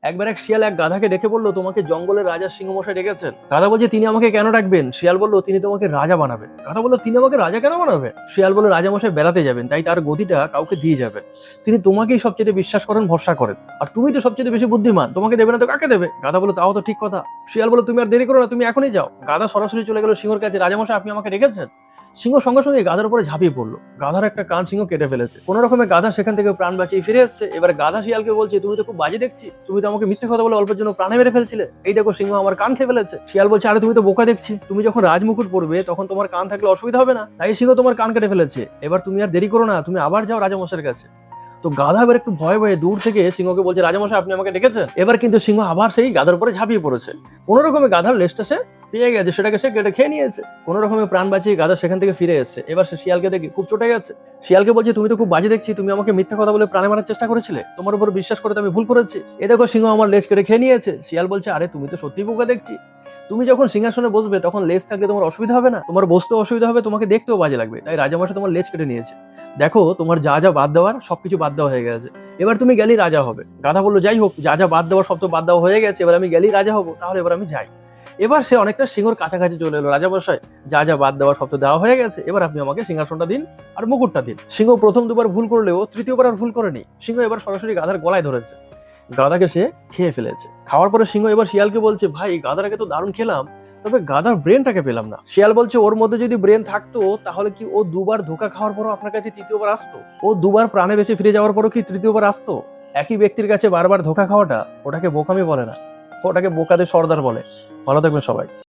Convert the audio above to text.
একবার এক শিয়াল এক গাধাকে ডেকে বললো, তোমাকে জঙ্গলের রাজা সিংহমশাই ডেকেছেন। গাধা বলছে, তিনি আমাকে কেন ডাকবেন? শিয়াল বললো, তিনি তোমাকে রাজা বানাবেন। গাধা বললো, তিনি আমাকে রাজা কেন বানাবেন? শিয়াল বললো, রাজামশাই বেড়াতে যাবেন, তাই তার গদিটা কাউকে দিয়ে যাবেন। তিনি তোমাকেই সবচেয়ে বিশ্বাস করেন, ভরসা করেন, আর তুমি তো সবচেয়ে বেশি বুদ্ধিমান, তোমাকে দেবে না তো কাকে দেবে? গাধা বললো, তাও তো ঠিক কথা। শিয়াল বললো, তুমি আর দেরি করো না, তুমি এখনই যাও। গাধা সরাসরি চলে গেল সিংহর কাছে, রাজামশাই আপনি আমাকে ডেকেছেন। সিংহ সঙ্গে সঙ্গে গাধার উপরে ঝাঁপিয়ে পড়লো। গাধার একটা কান সিংহ কেটে ফেলেছে। কোন রকমে গাধা সেখান থেকে প্রাণ বাঁচিয়ে ফিরে এসছে। এবার গাধা শিয়ালকে বলছে, তুমি তো খুব বাজে দেখছি, তুমি তো আমাকে মিথ্যে কথা বলে অল্পের জন্য প্রাণে মেরে ফেলছিলে, এই দেখো সিংহ আমার কান খেয়ে ফেলেছে। শিয়াল বলছে, আরে তুমি তো বোকা দেখছি, তুমি যখন রাজমুকুট পরবে তখন তোমার কান থাকলে অসুবিধা হবে না, তাই সিংহ তোমার কান কেটে ফেলেছে। এবার তুমি আর দেরি করো না, তুমি আবার যাও রাজামশাইয়ের কাছে। তো গাধা এবার একটু ভয়ে ভয়ে দূর থেকে সিংহকে বলছে, রাজামশাই আপনি আমাকে ডেকেছেন। এবার কিন্তু সিংহ আবার সেই গাধার উপরে ঝাঁপিয়ে পড়েছে। কোন রকমে গাধার লেজটা সে পেয়ে গেছে, সেটাকে সে কেটে খেয়ে নিয়েছে। কোন রকমে প্রাণ বাঁচিয়ে গাধা সেখান থেকে ফিরে এসেছে। এবার সে শিয়ালকে দেখে খুব চটে গেছে। শিয়ালকে বলছে, তুমি তো খুব বাজে দেখছি, তুমি আমাকে মিথ্যা কথা বলে প্রাণে মারার চেষ্টা করেছিলে, তোমার উপর বিশ্বাস করে তো আমি ভুল করেছি, এ দেখো সিংহ আমার লেজ কেটে খেয়ে নিয়েছে। শিয়াল বলছে, আরে তুমি তো সত্যি বোকা দেখছি, তুমি যখন সিংহাসনে বসবে তখন লেজ থাকলে তোমার অসুবিধা হবে না, তোমার বসতেও অসুবিধা হবে, তোমাকে দেখতেও বাজে লাগবে, তাই রাজামশাই তোমার লেজ কেটে নিয়েছে। দেখো তোমার যা যা বাদ দেওয়ার সবকিছু বাদ দেওয়া হয়ে গেছে, এবার তুমি গেলেই রাজা হবে। গাধা বললো, যাই হোক, যা যা বাদ দেওয়ার সব তো বাদ দেওয়া হয়ে গেছে, এবার আমি গেলেই রাজা হবো, তাহলে এবার আমি যাই। এবার সে অনেকটা সিংহর কাছাকাছি চলে এলো। রাজামশাই, যা যা বাদ দেওয়ার সব তো দেওয়া হয়ে গেছে, এবার আপনি আমাকে সিংহাসনটা দিন আর মুকুটটা দিন। সিংহ প্রথম দুবার ভুল করলেও তৃতীয়বার আর ভুল করেনি। সিংহ এবার সরাসরি গাধার গলায় ধরেছে। গাধাকে সে খেয়ে ফেলেছে। খাওয়ার পরে সিংহ এবার শিয়ালকে বলছে, ভাই গাধাটাকে তো দারুণ খেলাম, তবে গাধার ব্রেনটাকে পেলাম না। শিয়াল বলছে, ওর মধ্যে যদি ব্রেন থাকতো তাহলে কি ও দুবার ধোকা খাওয়ার পরও আপনার কাছে তৃতীয়বার আসতো? ও দুবার প্রাণে বেঁচে ফিরে যাওয়ার পরও কি তৃতীয়বার আসতো? একই ব্যক্তির কাছে বারবার ধোকা খাওয়াটা, ওটাকে বোকামি বলে না, ওটাকে বোকাদের সর্দার বলে। ভালো থাকবেন সবাই।